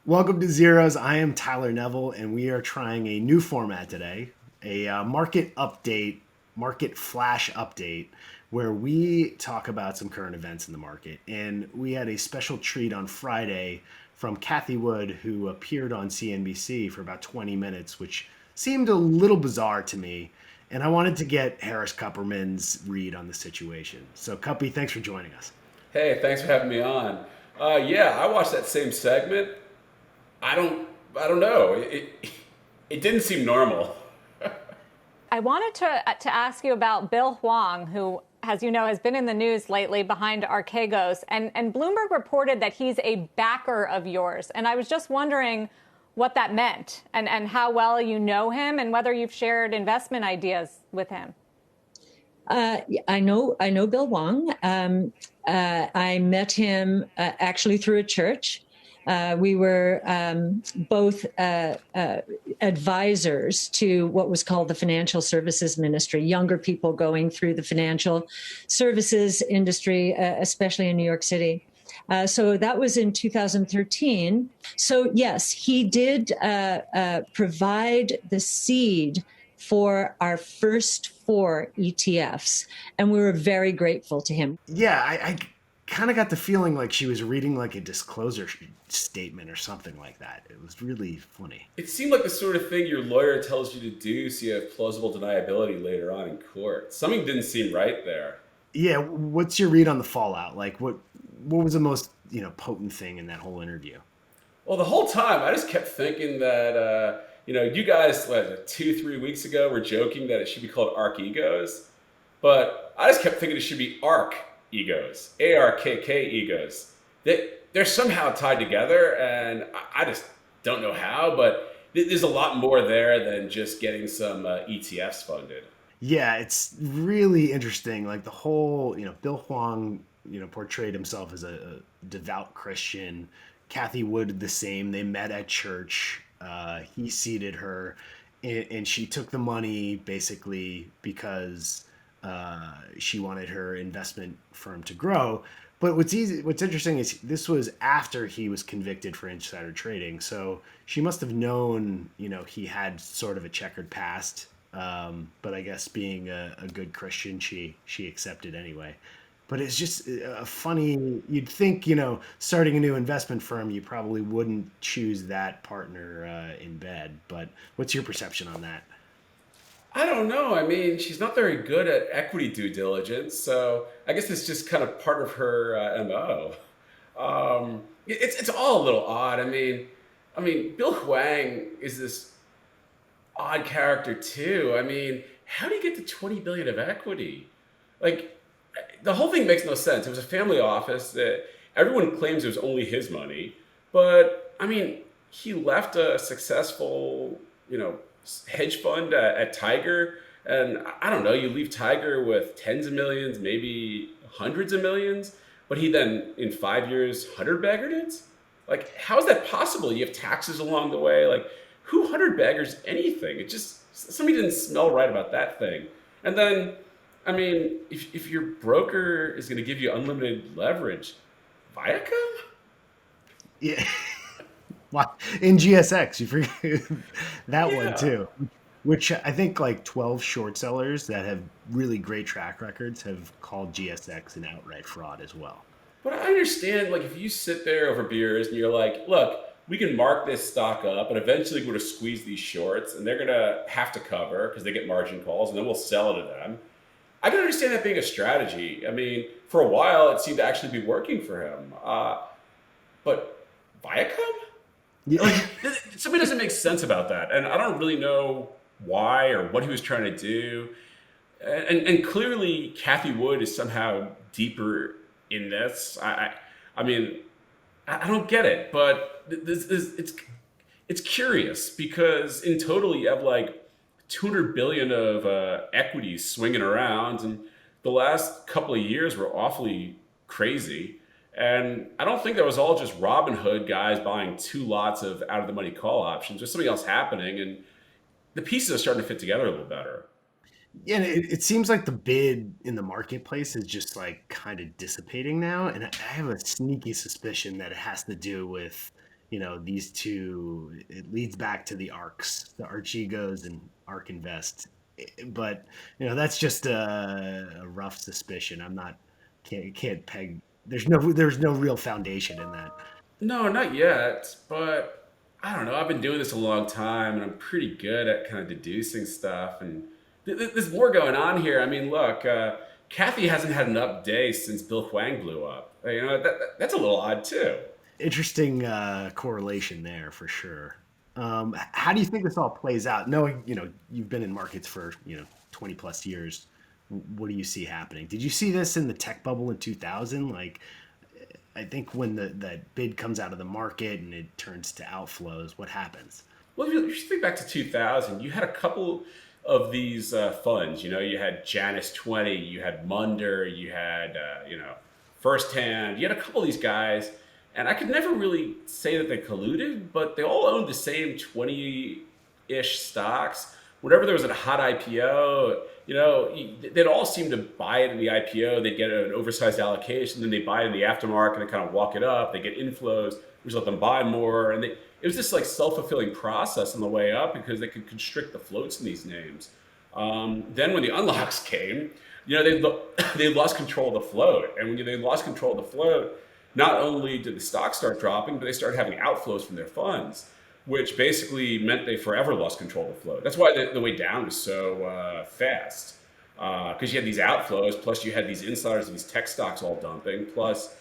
Welcome to Zer0es. I am Tyler Neville, and we are trying a new format today, a market update, market flash update, where we talk about some current events in the market. And we had a special treat on Friday from Cathie Wood, who appeared on CNBC for about 20 minutes, which seemed a little bizarre to me. And I wanted to get Harris Kupperman's read on the situation. So, Cuppy, thanks for joining us. Hey, thanks for having me on. Yeah, I watched that same segment. I don't, I don't know. It didn't seem normal. I wanted to ask you about Bill Huang, who, as you know, has been in the news lately behind Archegos, and Bloomberg reported that he's a backer of yours. And I was just wondering what that meant and how well you know him and whether you've shared investment ideas with him. I know Bill Wang. I met him actually through a church. We were both advisors to what was called the financial services ministry, younger people going through the financial services industry, especially in New York City. So that was in 2013. So yes, he did provide the seed for our first four ETFs, and we were very grateful to him. Yeah, I kind of got the feeling like she was reading like a disclosure statement or something like that. It was really funny. It seemed like the sort of thing your lawyer tells you to do so you have plausible deniability later on in court. Something didn't seem right there. Yeah, what's your read on the fallout? Like what was the most, potent thing in that whole interview? Well, the whole time I just kept thinking that, you guys, 2, 3 weeks ago were joking that it should be called Ark Egos, but I just kept thinking it should be Ark Egos, ARKK Egos. They're somehow tied together, and I just don't know how, but there's a lot more there than just getting some ETFs funded. Yeah, it's really interesting. Like the whole, Bill Huang, portrayed himself as a devout Christian. Cathie Wood the same. They met at church. He seated her, and she took the money basically because she wanted her investment firm to grow. But what's interesting is this was after he was convicted for insider trading. So she must have known, he had sort of a checkered past. But I guess being a good Christian, she accepted anyway. But it's just a funny. You'd think, starting a new investment firm, you probably wouldn't choose that partner in bed. But what's your perception on that? I don't know. I mean, she's not very good at equity due diligence, so I guess it's just kind of part of her MO. It's all a little odd. I mean, Bill Hwang is this odd character too. I mean, how do you get to 20 billion of equity? Like, the whole thing makes no sense. It was a family office that everyone claims it was only his money, but I mean, he left a successful, hedge fund at Tiger, and I don't know. You leave Tiger with tens of millions, maybe hundreds of millions, but he then in 5 years hundred baggered it. Like, how is that possible? You have taxes along the way. Like, who hundred baggers anything? It just somebody didn't smell right about that thing. And then, I mean, if your broker is going to give you unlimited leverage, Viacom? Yeah, in GSX, you forget that one Yeah. too. Which I think like 12 short sellers that have really great track records have called GSX an outright fraud as well. But I understand, like, if you sit there over beers and you're like, look, we can mark this stock up, and eventually we're going to squeeze these shorts, and they're going to have to cover because they get margin calls, and then we'll sell it to them. I can understand that being a strategy. I mean, for a while, it seemed to actually be working for him. But Viacom? Yeah. Like, something doesn't make sense about that, and I don't really know why or what he was trying to do. And clearly, Cathie Wood is somehow deeper in this. I mean, I don't get it, but it's curious because in total you have like 200 billion of equities swinging around, and the last couple of years were awfully crazy. And I don't think that was all just Robin Hood guys buying two lots of out of the money call options. There's something else happening, and the pieces are starting to fit together a little better. Yeah, and it seems like the bid in the marketplace is just like kind of dissipating now. And I have a sneaky suspicion that it has to do with, these two, it leads back to the ARKs, the Archegos and Ark Invest. But that's just a rough suspicion. I'm not can't peg. There's no real foundation in that. No, not yet, but I don't know. I've been doing this a long time and I'm pretty good at kind of deducing stuff. And there's more going on here. I mean, look, Cathie hasn't had an up day since Bill Hwang blew up. That's a little odd too. Interesting correlation there for sure. How do you think this all plays out? Knowing you've been in markets for 20 plus years, what do you see happening? Did you see this in the tech bubble in 2000? Like, I think when that bid comes out of the market and it turns to outflows, what happens? Well, if you think back to 2000, you had a couple of these funds. You had Janus 20, you had Munder, you had, First Hand. You had a couple of these guys, and I could never really say that they colluded, but they all owned the same 20-ish stocks. Whenever there was a hot IPO, they'd all seem to buy it in the IPO. They'd get an oversized allocation, then they buy it in the aftermarket and kind of walk it up. They get inflows, which let them buy more. And it was this like self-fulfilling process on the way up because they could constrict the floats in these names. Then when the unlocks came, they lost control of the float. And when they lost control of the float, not only did the stock start dropping, but they started having outflows from their funds, which basically meant they forever lost control of the flow. That's why the way down was so fast. Because you had these outflows, plus you had these insiders of these tech stocks all dumping, plus,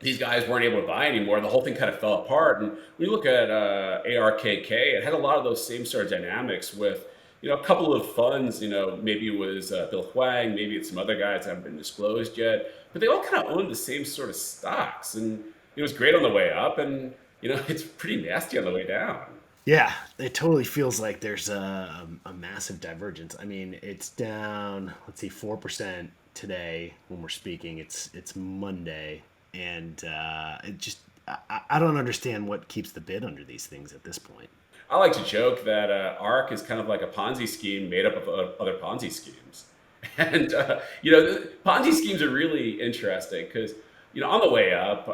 these guys weren't able to buy anymore. The whole thing kind of fell apart. And when you look at ARKK, it had a lot of those same sort of dynamics with, a couple of funds, maybe it was Bill Hwang, maybe it's some other guys that haven't been disclosed yet, but they all kind of owned the same sort of stocks. And it was great on the way up, and it's pretty nasty on the way down. Yeah, it totally feels like there's a massive divergence. I mean, it's down, let's see, 4% today when we're speaking. It's Monday, and I don't understand what keeps the bid under these things at this point. I like to joke that Ark is kind of like a Ponzi scheme made up of other Ponzi schemes. And, Ponzi schemes are really interesting because, on the way up,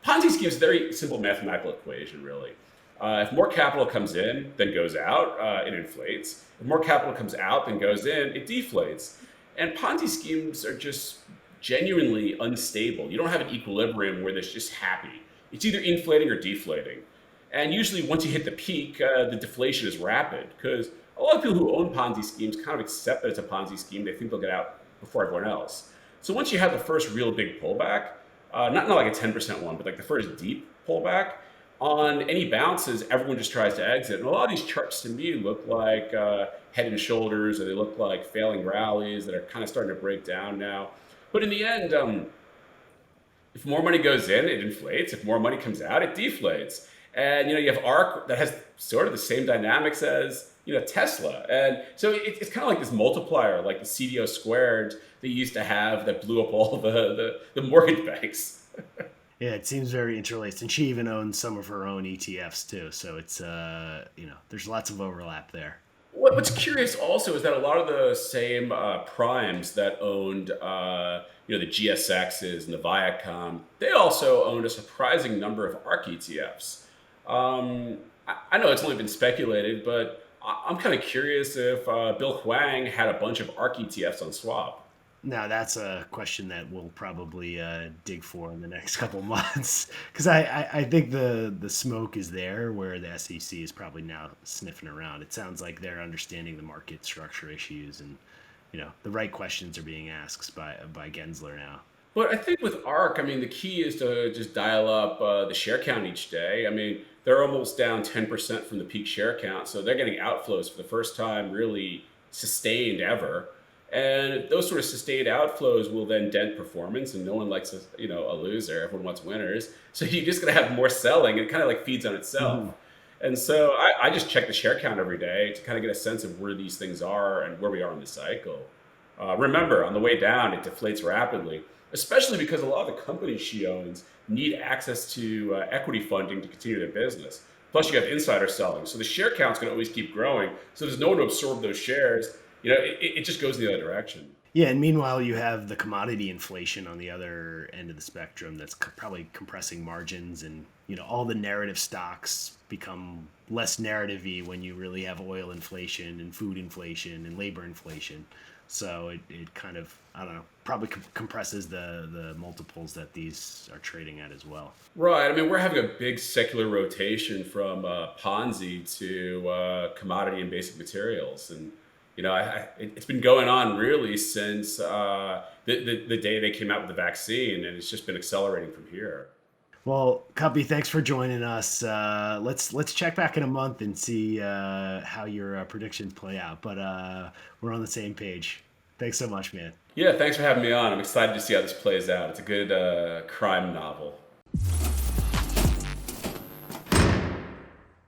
Ponzi scheme is a very simple mathematical equation, really. If more capital comes in than goes out, it inflates. If more capital comes out than goes in, it deflates. And Ponzi schemes are just genuinely unstable. You don't have an equilibrium where there's just happy. It's either inflating or deflating. And usually once you hit the peak, the deflation is rapid because a lot of people who own Ponzi schemes kind of accept that it's a Ponzi scheme. They think they'll get out before everyone else. So once you have the first real big pullback, not like a 10% one, but like the first deep pullback, on any bounces, everyone just tries to exit. And a lot of these charts to me look like head and shoulders, or they look like failing rallies that are kind of starting to break down now. But in the end, if more money goes in, it inflates. If more money comes out, it deflates. And you have Ark that has sort of the same dynamics as Tesla, and so it's kind of like this multiplier, like the CDO squared they used to have that blew up all the mortgage banks. Yeah, it seems very interlaced, and she even owns some of her own ETFs too. So it's there's lots of overlap there. What's curious also is that a lot of the same primes that owned the GSXs and the Viacom, they also owned a surprising number of Ark ETFs. I know it's only been speculated, but I'm kind of curious if Bill Hwang had a bunch of Ark ETFs on swap. Now that's a question that we'll probably dig for in the next couple months, because I think the smoke is there where the SEC is probably now sniffing around. It sounds like they're understanding the market structure issues, and the right questions are being asked by Gensler now. But I think with Ark, I mean, the key is to just dial up the share count each day. I mean, they're almost down 10% from the peak share count, so they're getting outflows for the first time really sustained ever. And those sort of sustained outflows will then dent performance, and no one likes a loser. Everyone wants winners. So you're just going to have more selling. It kind of like feeds on itself. Mm-hmm. And so I just check the share count every day to kind of get a sense of where these things are and where we are in the cycle. Remember, on the way down, it deflates rapidly, especially because a lot of the companies she owns need access to equity funding to continue their business. Plus, you have insider selling. So the share count's going to always keep growing. So there's no one to absorb those shares. It just goes in the other direction. Yeah, and meanwhile, you have the commodity inflation on the other end of the spectrum that's probably compressing margins, and all the narrative stocks become less narrative-y when you really have oil inflation and food inflation and labor inflation. So it kind of, I don't know, probably compresses the multiples that these are trading at as well. Right. I mean, we're having a big secular rotation from Ponzi to commodity and basic materials, and it's been going on really since the day they came out with the vaccine, and it's just been accelerating from here. Well, Cuppy, thanks for joining us. Let's check back in a month and see how your predictions play out. But we're on the same page. Thanks so much, man. Yeah, thanks for having me on. I'm excited to see how this plays out. It's a good crime novel.